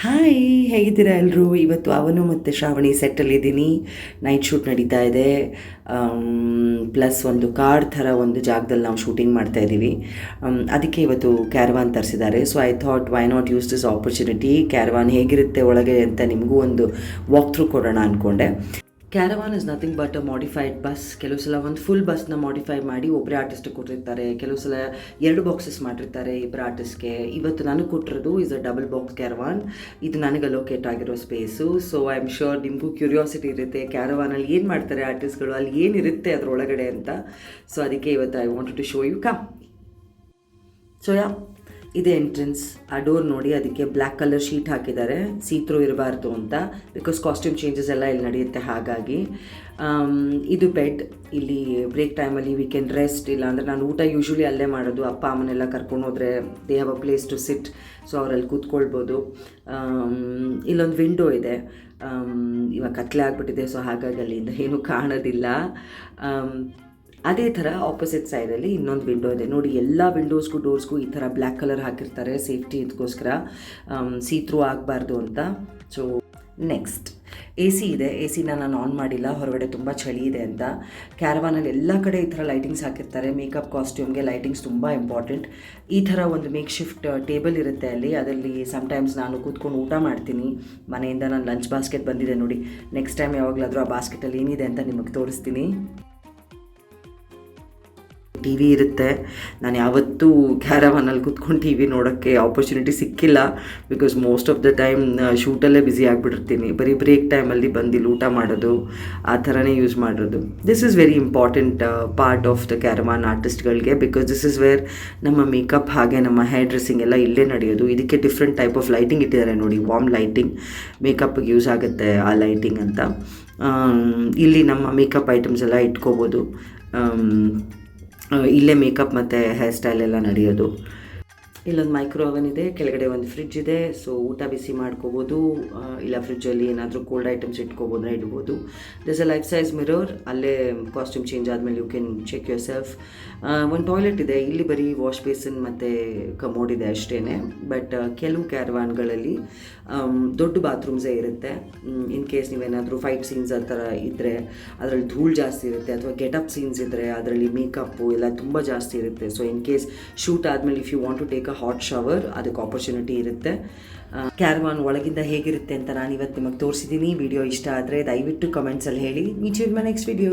Hi, ಹೇಗಿದ್ದೀರಾ ಎಲ್ಲರೂ? ಇವತ್ತು ಅವನು ಮತ್ತು ಶ್ರಾವಣಿ ಸೆಟ್ಟಲ್ಲಿದ್ದೀನಿ. ನೈಟ್ ಶೂಟ್ ನಡೀತಾ ಇದೆ. ಪ್ಲಸ್ ಒಂದು ಕಾರ್ ಥರ ಒಂದು ಜಾಗದಲ್ಲಿ ನಾವು ಶೂಟಿಂಗ್ ಮಾಡ್ತಾ ಇದ್ದೀವಿ. ಅದಕ್ಕೆ ಇವತ್ತು ಕ್ಯಾರವಾನ್ ತರಿಸಿದ್ದಾರೆ. So I thought why not use this opportunity. Caravan ಹೇಗಿರುತ್ತೆ ಒಳಗೆ ಅಂತ ನಿಮಗೂ ಒಂದು ವಾಕ್ ಥ್ರೂ ಕೊಡೋಣ ಅಂದ್ಕೊಂಡೆ. Caravan is nothing but a modified bus. ಕೆಲವು ಸಲ ಒಂದು ಫುಲ್ ಬಸ್ನ ಮಾಡಿಫೈ ಮಾಡಿ ಒಬ್ಬರೇ ಆರ್ಟಿಸ್ಟಿಗೆ ಕೊಟ್ಟಿರ್ತಾರೆ. ಕೆಲವು ಸಲ 2 ಬಾಕ್ಸಸ್ ಮಾಡಿರ್ತಾರೆ ಇಬ್ಬರು ಆರ್ಟಿಸ್ಟ್ಗೆ. ಇವತ್ತು ನನಗೆ ಕೊಟ್ಟಿರೋದು is a double box caravan. ಇದು ನನಗೆ ಅಲೋಕೇಟ್ ಆಗಿರೋ space. So I am sure ನಿಮಗೂ ಕ್ಯೂರಿಯಾಸಿಟಿ ಇರುತ್ತೆ ಕ್ಯಾರವಾನಲ್ಲಿ ಏನು ಮಾಡ್ತಾರೆ ಆರ್ಟಿಸ್ಟ್ಗಳು, ಅಲ್ಲಿ ಏನಿರುತ್ತೆ ಅದರೊಳಗಡೆ ಅಂತ. ಸೊ ಅದಕ್ಕೆ ಇವತ್ತು I wanted to show you. Come. So ಇದೇ ಎಂಟ್ರೆನ್ಸ್. ಆ ಡೋರ್ ನೋಡಿ, ಅದಕ್ಕೆ ಬ್ಲ್ಯಾಕ್ ಕಲರ್ ಶೀಟ್ ಹಾಕಿದ್ದಾರೆ, ಸೀತ್ರೂ ಇರಬಾರ್ದು ಅಂತ. ಬಿಕಾಸ್ ಕಾಸ್ಟ್ಯೂಮ್ ಚೇಂಜಸ್ ಎಲ್ಲ ಇಲ್ಲಿ ನಡೆಯುತ್ತೆ. ಹಾಗಾಗಿ ಇದು ಬೆಡ್. ಇಲ್ಲಿ ಬ್ರೇಕ್ ಟೈಮಲ್ಲಿ ವಿ ಕ್ಯಾನ್ ರೆಸ್ಟ್. ಇಲ್ಲ ಅಂದರೆ ನಾನು ಊಟ ಯೂಶ್ವಲಿ ಅಲ್ಲೇ ಮಾಡೋದು. ಅಪ್ಪ ಅಮ್ಮನೆಲ್ಲ ಕರ್ಕೊಂಡು ಹೋದರೆ they have a place to sit. So ಅವರಲ್ಲಿ ಕೂತ್ಕೊಳ್ಬೋದು. ಇಲ್ಲೊಂದು ವಿಂಡೋ ಇದೆ. ಇವಾಗ ಕತ್ಲೆ ಆಗಿಬಿಟ್ಟಿದೆ, ಸೊ ಹಾಗಾಗಿ ಅಲ್ಲಿಂದ ಏನೂ ಕಾಣೋದಿಲ್ಲ. ಅದೇ ಥರ ಆಪೋಸಿಟ್ ಸೈಡಲ್ಲಿ ಇನ್ನೊಂದು ವಿಂಡೋ ಇದೆ ನೋಡಿ. ಎಲ್ಲ ವಿಂಡೋಸ್ಗೂ ಡೋರ್ಸ್ಗೂ ಈ ಥರ ಬ್ಲ್ಯಾಕ್ ಕಲರ್ ಹಾಕಿರ್ತಾರೆ, ಸೇಫ್ಟಿ ಇದಕ್ಕೋಸ್ಕರ, ಸೀತ್ರೂ ಆಗಬಾರ್ದು ಅಂತ. ಸೊ ನೆಕ್ಸ್ಟ್ ಎ ಸಿ ಇದೆ. ಎ ಸಿನ ನಾನು ಆನ್ ಮಾಡಿಲ್ಲ, ಹೊರಗಡೆ ತುಂಬ ಚಳಿ ಇದೆ ಅಂತ. ಕ್ಯಾರವಾನಲ್ಲಿ ಎಲ್ಲ ಕಡೆ ಈ ಥರ ಲೈಟಿಂಗ್ಸ್ ಹಾಕಿರ್ತಾರೆ. ಮೇಕಪ್ ಕಾಸ್ಟ್ಯೂಮ್ಗೆ ಲೈಟಿಂಗ್ಸ್ ತುಂಬ ಇಂಪಾರ್ಟೆಂಟ್. ಈ ಥರ ಒಂದು ಮೇಕ್ ಶಿಫ್ಟ್ ಟೇಬಲ್ ಇರುತ್ತೆ ಅಲ್ಲಿ. ಅದರಲ್ಲಿ ಸಮ್ಟೈಮ್ಸ್ ನಾನು ಕೂತ್ಕೊಂಡು ಊಟ ಮಾಡ್ತೀನಿ. ಮನೆಯಿಂದ ನಾನು ಲಂಚ್ ಬಾಸ್ಕೆಟ್ ಬಂದಿದೆ ನೋಡಿ. ನೆಕ್ಸ್ಟ್ ಟೈಮ್ ಯಾವಾಗಲಾದರೂ ಆ ಬಾಸ್ಕೆಟಲ್ಲಿ ಏನಿದೆ ಅಂತ ನಿಮಗೆ ತೋರಿಸ್ತೀನಿ. ಟಿ ವಿ ಇರುತ್ತೆ. ನಾನು ಯಾವತ್ತೂ ಕ್ಯಾರವಾನಲ್ಲಿ ಕೂತ್ಕೊಂಡು ಟಿ ವಿ ನೋಡೋಕ್ಕೆ ಆಪರ್ಚುನಿಟಿ ಸಿಕ್ಕಿಲ್ಲ. Because most of the time ಶೂಟಲ್ಲೇ ಬ್ಯುಸಿ ಆಗಿಬಿಟ್ಟಿರ್ತೀನಿ. ಬರೀ ಬ್ರೇಕ್ ಟೈಮಲ್ಲಿ ಬಂದು ಊಟ ಮಾಡೋದು, ಆ ಥರನೇ ಯೂಸ್ ಮಾಡೋದು. This is very important part of the caravan ಆರ್ಟಿಸ್ಟ್ಗಳಿಗೆ. ಬಿಕಾಸ್ ದಿಸ್ ಇಸ್ ವೇರ್ ನಮ್ಮ ಮೇಕಪ್ ಹಾಗೆ ನಮ್ಮ ಹೇರ್ ಡ್ರೆಸ್ಸಿಂಗ್ ಎಲ್ಲ ಇಲ್ಲೇ ನಡೆಯೋದು. ಇದಕ್ಕೆ ಡಿಫ್ರೆಂಟ್ ಟೈಪ್ ಆಫ್ ಲೈಟಿಂಗ್ ಇಟ್ಟಿದ್ದಾರೆ ನೋಡಿ. ವಾರ್ಮ್ ಲೈಟಿಂಗ್, ಮೇಕಪ್ಗೆ ಯೂಸ್ ಆಗುತ್ತೆ ಆ ಲೈಟಿಂಗ್ ಅಂತ. ಇಲ್ಲಿ ನಮ್ಮ ಮೇಕಪ್ ಐಟಮ್ಸ್ ಎಲ್ಲ ಇಟ್ಕೋಬೋದು. ಇಲ್ಲೇ ಮೇಕಪ್ ಮತ್ತು ಹೇರ್ ಸ್ಟೈಲ್ ಎಲ್ಲ ನಡೆಯೋದು. ಇಲ್ಲೊಂದು ಮೈಕ್ರೋ ಓವನ್ ಇದೆ, ಕೆಳಗಡೆ ಒಂದು ಫ್ರಿಡ್ಜ್ ಇದೆ. ಸೊ ಊಟ ಬಿಸಿ ಮಾಡ್ಕೋಬೋದು. ಇಲ್ಲ ಫ್ರಿಡ್ಜಲ್ಲಿ ಏನಾದರೂ ಕೋಲ್ಡ್ ಐಟಮ್ಸ್ ಇಟ್ಕೋಬೋದ್ರೆ ಇಡ್ಬೋದು. This a life size mirror. ಅಲ್ಲೇ ಕಾಸ್ಟ್ಯೂಮ್ ಚೇಂಜ್ ಆದಮೇಲೆ you can check yourself. ಒಂದು ಟಾಯ್ಲೆಟ್ ಇದೆ. ಇಲ್ಲಿ ಬರೀ ವಾಶ್ ಬೇಸಿನ್ ಮತ್ತು ಕಮೋಡ್ ಇದೆ ಅಷ್ಟೇ. ಬಟ್ ಕೆಲವು ಕ್ಯಾರವಾನ್ಗಳಲ್ಲಿ ದೊಡ್ಡ ಬಾತ್ರೂಮ್ಸೇ ಇರುತ್ತೆ. ಇನ್ ಕೇಸ್ ನೀವೇನಾದರೂ ಫೈಟ್ ಸೀನ್ಸ್ ಆ ಥರ ಇದ್ದರೆ ಅದರಲ್ಲಿ ಧೂಳು ಜಾಸ್ತಿ ಇರುತ್ತೆ, ಅಥವಾ ಗೆಟಪ್ ಸೀನ್ಸ್ ಇದ್ದರೆ ಅದರಲ್ಲಿ ಮೇಕಪ್ಪು ಎಲ್ಲ ತುಂಬ ಜಾಸ್ತಿ ಇರುತ್ತೆ. ಸೊ ಇನ್ ಕೇಸ್ ಶೂಟ್ ಆದಮೇಲೆ if you want to take a hot shower, ಅದಕ್ಕೆ ಆಪರ್ಚುನಿಟಿ ಇರುತ್ತೆ. ಕ್ಯಾರವಾನ್ ಒಳಗಿಂದ ಹೇಗಿರುತ್ತೆ ಅಂತ ನಾನು ಇವತ್ತು ನಿಮಗೆ ತೋರಿಸಿದ್ದೀನಿ. ವಿಡಿಯೋ ಇಷ್ಟ ಆದರೆ ದಯವಿಟ್ಟು ಕಮೆಂಟ್ಸಲ್ಲಿ ಹೇಳಿ. Meet you in my next video.